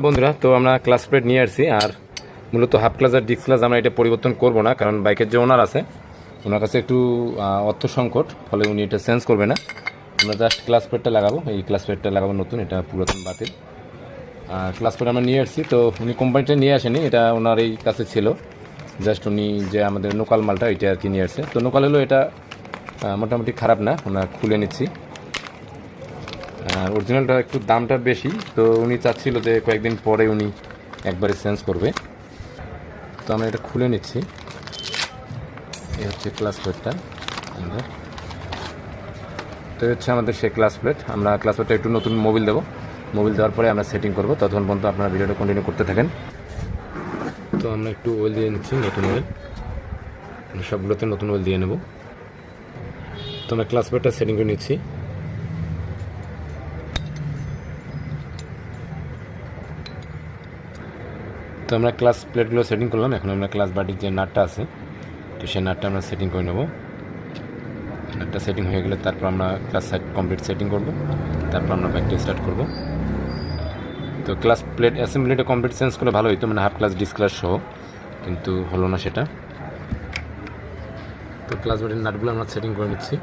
বন্ধুরা, তো আমরা ক্লাস প্লেট নিয়ে আসছি। আর মূলত হাফ ক্লাস আর ডিস্ক ক্লাস আমরা এটা পরিবর্তন করব না, কারণ বাইকের যে ওনার আছে ওনার কাছে একটু অর্থ সংকট, ফলে উনি এটা চেঞ্জ করবে না। আমরা জাস্ট ক্লাস প্লেটটা লাগাবো, এই ক্লাস প্লেটটা লাগাবো নতুন, এটা পুরাতন বাতিল। আর ক্লাস প্লেট আমরা নিয়ে আসছি, তো উনি কোম্পানিটা নিয়ে আসেনি, এটা ওনার এই কাছে ছিল। জাস্ট উনি যে আমাদের লোকাল মালটা এটা আর কি নিয়ে আসছে। তো লোকাল হলো এটা মোটামুটি খারাপ না, ওনার খুলে নিচ্ছি। আর অরিজিনালটা একটু দামটা বেশি, তো উনি চাচ্ছিল যে কয়েকদিন পরে উনি একবারে চেঞ্জ করবে। তো আমরা এটা খুলে নিচ্ছি। এই হচ্ছে ক্লাস প্লেটটা আমাদের। তো হচ্ছে আমাদের সেই ক্লাস প্লেট। আমরা ক্লাস প্লেটটা একটু নতুন মোবিল দেবো, মোবিল দেওয়ার পরে আমরা সেটিং করবো। ততক্ষণ পর্যন্ত আপনারা ভিডিওটা কন্টিনিউ করতে থাকেন। তো আমরা একটু অয়েল দিয়ে নিচ্ছি, নতুন অয়েল, সবগুলোতে নতুন অয়েল দিয়ে নেব। তো আমরা ক্লাস প্লেটটা সেটিং করে নিচ্ছি। তো আমরা ক্লাস প্লেটগুলো সেটিং করলাম। এখন আমরা ক্লাস বাটির যে নাটটা আছে, তো সেই নাটটা আমরা সেটিং করে নেব। নাটটা সেটিং হয়ে গেলে তারপর আমরা ক্লাস সাইড কমপ্লিট সেটিং করব, তারপর আমরা বাইকটা স্টার্ট করব। তো ক্লাস প্লেট অ্যাসেম্বলিটা কমপ্লিট চেঞ্জ করলে ভালো হতো, মানে হাফ ক্লাস ডিস্ক ক্লাস সহ, কিন্তু হলো না সেটা। তো ক্লাস বাটির নাটগুলো আমরা সেটিং করে নিচ্ছি।